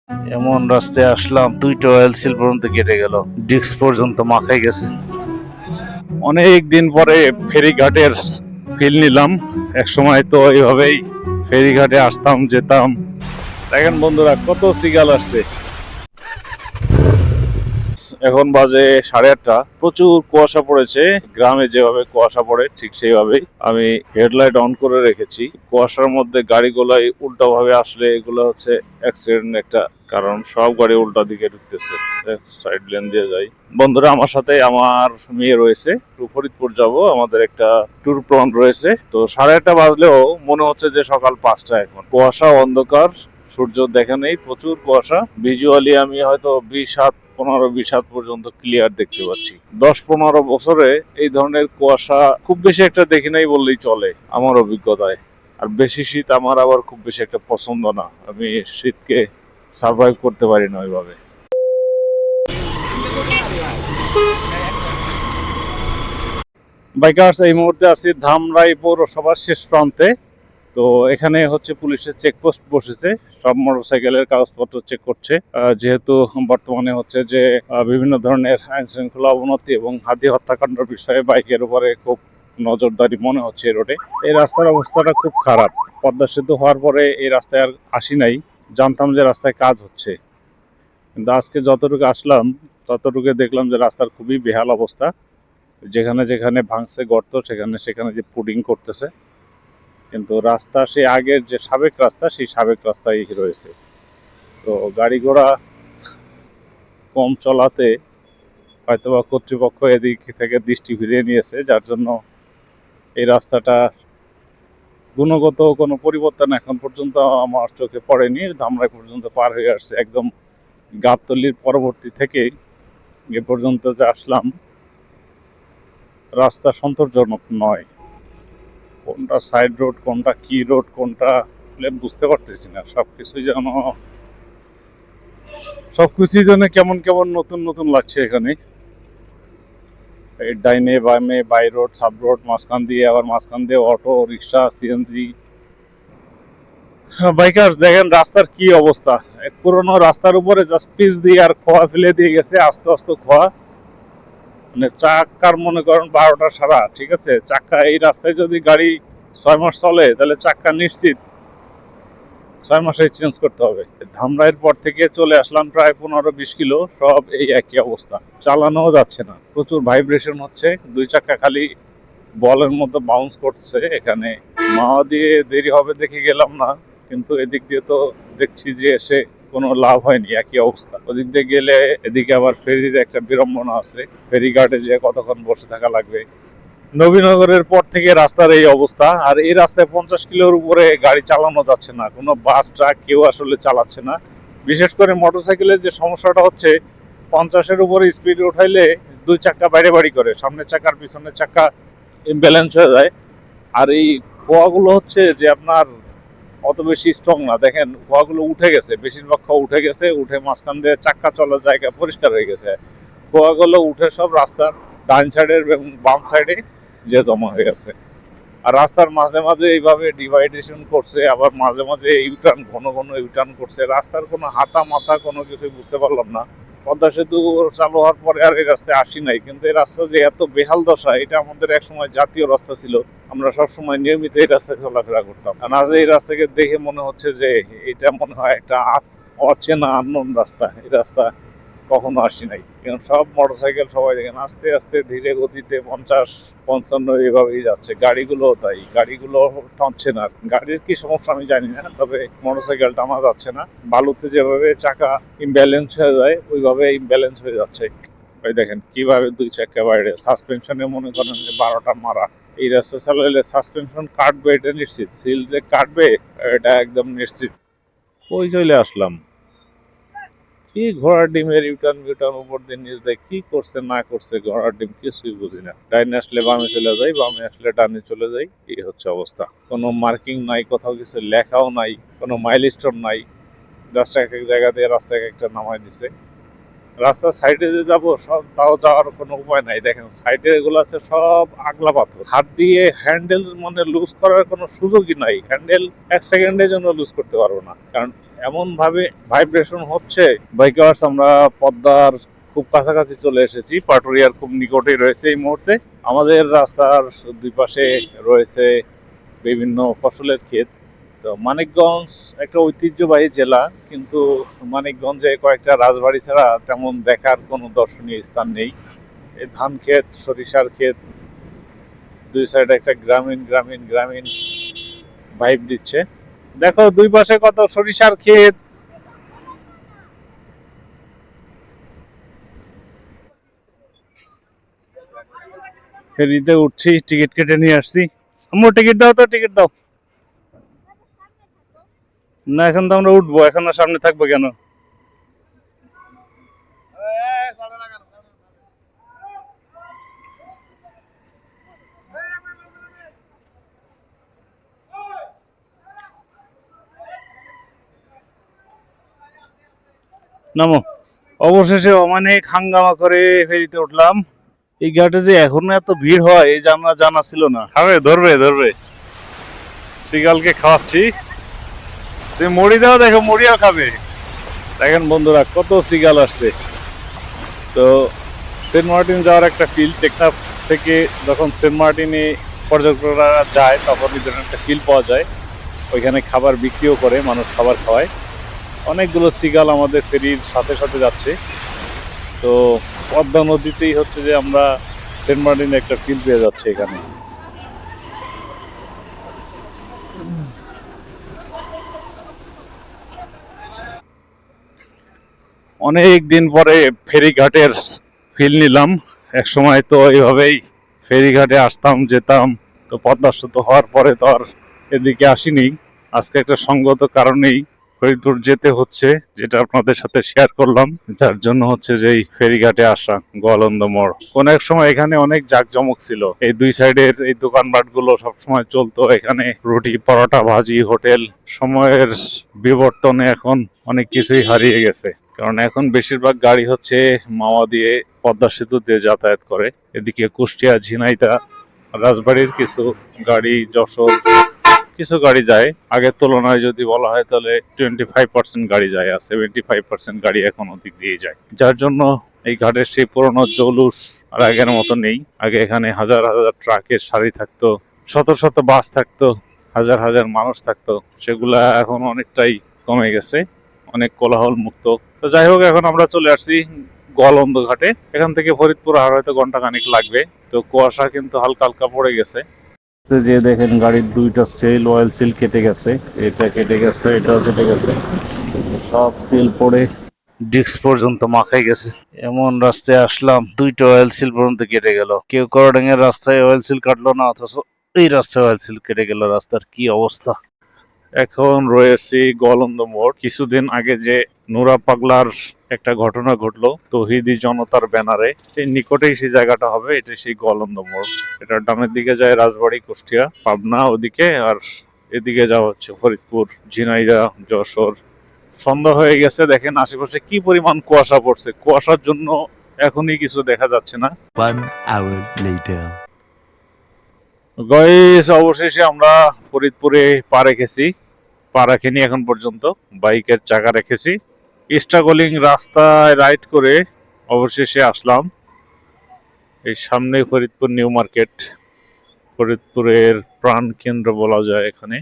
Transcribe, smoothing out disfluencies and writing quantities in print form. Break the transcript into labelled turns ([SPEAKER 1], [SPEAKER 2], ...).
[SPEAKER 1] এমন রাস্তায় আসলাম, দুইটা অয়েল সিল পর্যন্ত কেটে গেল, ডিস্ক পর্যন্ত মাখাই গেছে। অনেক দিন পরে ফেরিঘাটের ফিল নিলাম। এক সময় তো এইভাবেই ফেরিঘাটে আসতাম যেতাম। দেখেন বন্ধুরা, কত সিগাল আসছে। এখন বাজে 8:30। প্রচুর কুয়াশা পড়েছে। গ্রামে যেভাবে কুয়াশা পড়ে ঠিক সেইভাবেই আমি হেডলাইট অন করে রেখেছি। কুয়াশার মধ্যে গাড়িগুলাই উল্টা ভাবে আসলে এগুলো হচ্ছে অ্যাক্সিডেন্ট একটা কারণ। সব গাড়ি উল্টা দিকে ঢুকতেছে। সাইড লেন দিয়ে যাই। বন্ধুরা, আমার সাথে আমার মেয়ে রয়েছে। টু ফরিদপুর যাব, আমাদের একটা ট্যুর প্ল্যান রয়েছে। তো 8:30 বাজলেও মনে হচ্ছে যে সকাল 5টা। এখন কুয়াশা, অন্ধকার, সূর্য দেখা নেই, প্রচুর কুয়াশা। ভিজুয়ালি আমি হয়তো 20 হাত পর্যন্ত ক্লিয়ার দেখতে পাচ্ছি। 10-15 বছরে এই ধরনের কুয়াশা খুব বেশি একটা দেখি নাই বললেই চলে আমার অভিজ্ঞতায়। আর বেশি শীত আমার আবার খুব বেশি একটা পছন্দ না। আমি শীতকে সার্ভাইভ করতে পারি না ওইভাবে। বাইকার্স, এই মুহূর্তে আছি ধামরাই পৌরসভার শেষ প্রান্তে। তো এখানে হচ্ছে পুলিশের চেকপোস্ট বসেছে, সব মোটরসাইকেলের কাগজপত্র চেক করছে। যেহেতু বর্তমানে হচ্ছে যে বিভিন্ন ধরনের আইন শৃঙ্খলা অবনতি এবং হাতি হত্যাকাণ্ডের বিষয়ে বাইকের উপরে খুব নজরদারি মনে হচ্ছে এই রোডে। এই রাস্তার অবস্থাটা খুব খারাপ। পদ্মা সেতু হওয়ার পরে এই রাস্তায় আর আসি নাই, জানতাম যে রাস্তায় কাজ হচ্ছে, কিন্তু আজকে যতটুকু আসলাম ততটুকু দেখলাম যে রাস্তার খুবই বেহাল অবস্থা। যেখানে যেখানে ভাঙছে গর্ত, সেখানে সেখানে যে পুডিং করতেছে, কিন্তু রাস্তা সেই আগের যে সাবেক রাস্তা, সেই সাবেক রাস্তায় রয়েছে। তো গাড়ি ঘোড়া কম চলাতে হয়তোবা কর্তৃপক্ষ এদিক থেকে দৃষ্টি ফিরিয়ে নিয়েছে, যার জন্য এই রাস্তাটা গুণগত কোনো পরিবর্তন এখন পর্যন্ত আমার চোখে পড়েনি। ধামরাই পর্যন্ত পার হয়ে আসছে, একদম গাবতলির পরবর্তী থেকে এ পর্যন্ত যে আসলাম, রাস্তা সন্তোষজনক নয়। কোনটা সাইড রোড, কোনটা কি রোড, কোনটা বুঝতে পারতেছি না। সবকিছুই যেন কেমন কেমন নতুন নতুন লাগছে এখানে। এই ডাইনে বামে বাই রোড, সাব রোড, মাঝখান দিয়ে আবার মাঝখান দিয়ে অটো রিক্সা, সিএনজি। বাইকার্স, দেখেন রাস্তার কি অবস্থা। এক পুরোনো রাস্তার উপরে জাস্ট পিচ দিয়ে আর খোয়া ফেলে দিয়ে গেছে, আস্তে আস্তে খোয়া। মানে চাক্কার মনে করেন 12টা সারা, ঠিক আছে। চাক্কা এই রাস্তায় যদি গাড়ি 6 মাস চলে, তাহলে চাক্কা নিশ্চিত 6 মাসে চেঞ্জ করতে হবে। ধামরাইয়ের পর থেকে চলে আসলাম প্রায় 15-20 কিলো, সব এই একই অবস্থা। চালানো যাচ্ছে না, প্রচুর ভাইব্রেশন হচ্ছে। দুই চাক্কা খালি বলের মতো বাউন্স করছে। এখানে মাওয়া দিয়ে দেরি হবে দেখে গেলাম না, কিন্তু এদিক দিয়ে তো দেখছি যে এসে কোনো লাভ হয়নি, একই অবস্থা। ওদিক দিয়ে গেলে এদিকে আবার ফেরির একটা বিড়ম্বনা আছে, ফেরিঘাটে যে কতক্ষণ বসে থাকা লাগবে। নবীনগরের পর থেকে রাস্তার এই অবস্থা। আর এই রাস্তায় 50 কিলোর উপরে গাড়ি চালানো যাচ্ছে না, কোনো বাস ট্রাক কেউ আসলে চালাচ্ছে না। বিশেষ করে মোটরসাইকেলের যে সমস্যাটা হচ্ছে, 50-এর উপরে স্পিড উঠাইলে দুই চাক্কা বাইরে বাড়ি করে, সামনের চাকার পিছনের চাক্কা ইমব্যালেন্স হয়ে যায়। আর এই খোয়াগুলো হচ্ছে যে আপনার অত বেশি স্ট্রং না। দেখেন খোয়াগুলো উঠে গেছে, বেশিরভাগ খোয়া উঠে গেছে, উঠে মাঝখান দিয়ে চাক্কা চলার জায়গা পরিষ্কার হয়ে গেছে। খোয়াগুলো উঠে সব রাস্তার ডান সাইডের এবং বাম সাইডে যে জমা হয়ে গেছে। আর রাস্তার মাঝে মাঝে এইভাবে ডিভাইডেশন করছে, আবার মাঝে মাঝে ইউটার্ন, ঘন ঘন ইউটার্ন করছে। রাস্তার কোনো হাতা মাথা কোনো কিছু বুঝতে পারলাম না। পদ্মা সেতু চালু হওয়ার পরে আর এই রাস্তায় আসি নাই, কিন্তু এই রাস্তা যে এত বেহাল দশা, এটা আমাদের একসময় জাতীয় রাস্তা ছিল। আমরা সবসময় নিয়মিত এই রাস্তায় চলাফেরা করতাম। আর আজ এই রাস্তাকে দেখে মনে হচ্ছে যে এটা মনে হয় একটা অচেনা আননোন রাস্তা। এই রাস্তা কখনো আসি নাই, কারণ সব মোটরসাইকেল সবাই দেখেন আস্তে আস্তে ধীরে গতিতে 50-55 এভাবেই যাচ্ছে। গাড়িগুলো তাই, গাড়িগুলো টানছে না। গাড়ির কি সমস্যা আমি জানি না, তবে মোটরসাইকেল টানা যাচ্ছে না। বালুতে যেভাবে চাকা ইমব্যালেন্স হয়ে যায়, ওইভাবে ইমব্যালেন্স হয়ে যাচ্ছে। ওই দেখেন কিভাবে দুই চাকা বাইরে, সাসপেনশনে মনে করেন যে 12টা মারা। এই রাস্তা চালাইলে সাসপেনশন কাটবে, এটা নিশ্চিত। সিল যে কাটবে, এটা একদম নিশ্চিত। ওই চলে আসলাম। কি ঘোড়ার ডিমের ইউটার্ন মিউটার্ন উপর দিয়ে নিচ দেয়, কি করছে না করছে ঘোড়ার ডিম কিছুই বুঝি না। ডাইনে আসলে বামে চলে যাই, বামে আসলে ডানে চলে যাই, এই হচ্ছে অবস্থা। কোনো মার্কিং নাই, কোথাও কিছু লেখাও নাই, কোনো মাইলস্টোন নাই। জাস্ট এক এক জায়গা দিয়ে রাস্তা এক একটা নামাই দিছে। রাস্তার সাইডে যে যাবো সব, তাও যাওয়ার কোনো উপায় নাই। দেখেন সাইডে এগুলো আছে সব আগলা পাথর। হাত দিয়ে হ্যান্ডেল মানে লুজ করার কোনো সুযোগই নাই। হ্যান্ডেল 1 সেকেন্ডের জন্য লুজ করতে পারবো না, কারণ এমন ভাবে ভাইব্রেশন হচ্ছে। বাইকার্স, আমরা পদ্মার খুব কাছাকাছি চলে এসেছি, পাটুরিয়ার খুব নিকটেই রয়েছে এই মুহূর্তে। আমাদের রাস্তার দুই পাশে রয়েছে বিভিন্ন ফসলের ক্ষেত। তো মানিকগঞ্জ একটা ঐতিহ্যবাহী জেলা, কিন্তু মানিকগঞ্জে কয়েকটা রাজবাড়ি ছাড়া তেমন দেখার কোনো দর্শনীয় স্থান নেই। এই ধান ক্ষেত, সরিষার ক্ষেত, দুই সাইডে একটা গ্রামীণ গ্রামীণ গ্রামীণ ভাইব দিচ্ছে। দেখো দুই পাশে কত সরিষার ক্ষেত। ফেরিতে উঠছি, টিকিট কেটে নিয়ে আসছি। আম্মু টিকিট দাও তো, টিকিট দাও। না, এখন তো আমরা উঠবো, এখন আর সামনে থাকবো কেন? নামো। অবশেষে অনেক হাঙ্গামা করে ফেরিতে উঠলাম। এই ঘাটে যে এখনো এত ভিড় হয় এই জানা ছিল না। খাবে? ধরবে ধরবে। সিগালকে খাওয়াচ্ছি। তুমি মুড়ি দাও, দেখো মুড়িও খাবে। দেখেন বন্ধুরা, কত সিগাল আসছে। তো সেন্ট মার্টিন যাওয়ার একটা ফিল, টেকনাফ থেকে যখন সেন্ট মার্টিনে পর্যটকরা যায় তখন এই ধরনের একটা ফিল পাওয়া যায়। ওইখানে খাবার বিক্রিও করে, মানুষ খাবার খাওয়ায়। অনেকগুলো সিগাল আমাদের ফেরির সাথে সাথে যাচ্ছে। তো পদ্মা নদীতেই হচ্ছে যে আমরা সেন্ট মার্টিনে একটা ফিল পেয়ে যাচ্ছে এখানে। অনেক দিন পরে ফেরিঘাটের ফিল নিলাম। এক সময় তো এইভাবেই ফেরিঘাটে আসতাম যেতাম। তো পদ্মা সেতু হওয়ার পরে তো আর এদিকে আসিনি। আজকে একটা সঙ্গত কারণেই ফরিদপুর যেতে হচ্ছে, যেটা আপনাদের সাথে শেয়ার করলাম। যার জন্য হচ্ছে যে এই ফেরিঘাটে আসা, গোয়ালন্দ মোড়। কোন এক সময় এখানে অনেক জাঁকজমক ছিল, এই দুই সাইডের এই দোকানপাট গুলো সবসময় চলতো। এখানে রুটি, পরোটা, ভাজি, হোটেল। সময়ের বিবর্তনে এখন অনেক কিছুই হারিয়ে গেছে, কারণ এখন বেশিরভাগ গাড়ি হচ্ছে মাওয়া দিয়ে, পদ্মা সেতু দিয়ে যাতায়াত করে। এদিকে কুষ্টিয়া, ঝিনাইদহ, রাজবাড়ির কিছু গাড়ি, যশোর কিছু গাড়ি যায়। আগের তুলনায় যদি বলা হয় তাহলে 25% গাড়ি যায়, আর 75% গাড়ি এখন ওদিক দিয়ে যায়। যার জন্য এই ঘাটের সেই পুরোনো জৌলুস আর আগের মতো নেই। আগে এখানে হাজার হাজার ট্রাকের সারি থাকতো, শত শত বাস থাকতো, হাজার হাজার মানুষ থাকতো। সেগুলা এখন অনেকটাই কমে গেছে, অনেক কোলাহল মুক্ত। তো যাই হোক, এখন আমরা চলে আসছি গোয়ালন্দ ঘাটে। এখান থেকে ফরিদপুর আর হয়তো ঘন্টা খানিক লাগবে। তো কুয়াশা কিন্তু হালকা হালকা পড়ে গেছে। যে দেখেন গাড়ির দুইটা সেল, অয়েল সিল কেটে গেছে। এটা কেটে গেছে, এটাও কেটে গেছে। সব তেল পড়ে ডিস্ক পর্যন্ত মাখাই গেছে। এমন রাস্তায় আসলাম, দুইটা অয়েল সিল পর্যন্ত কেটে গেল। কেউ করডাঙ্গের রাস্তায় অয়েল সিল কাটলো না, অথচ এই রাস্তায় অয়েল সিল কেটে গেল। রাস্তার কি অবস্থা! এখন রয়েছি গোয়ালন্দ মোড়। কিছুদিন আগে যে নুরা পাগলার একটা ঘটনা ঘটলো তৌহিদি জনতার ব্যানারে, এই নিকটেই সেই জায়গাটা হবে। এটা সেই গোয়ালন্দ মোড়। এটা ডানের দিকে যায় রাজবাড়ি, কুষ্টিয়া, পাবনা ওদিকে, আর এদিকে যাওয়া হচ্ছে ফরিদপুর, ঝিনাইদহ, যশোর। সন্ধ্যা হয়ে গেছে, দেখেন আশেপাশে কি পরিমাণ কুয়াশা পড়ছে। কুয়াশার জন্য এখনই কিছু দেখা যাচ্ছে না।
[SPEAKER 2] 1 hour later.
[SPEAKER 1] গাইস, অবশেষে আমরা ফরিদপুরে পা রেখেছি। পা রাখিনি এখন পর্যন্ত, বাইকের চাকা রেখেছি। স্ট্রাগলিং রাস্তায় রাইড করে অবশেষে আসলাম। এই সামনে ফরিদপুর নিউ মার্কেট, ফরিদপুরের প্রাণ কেন্দ্র বলা যায় এখানে।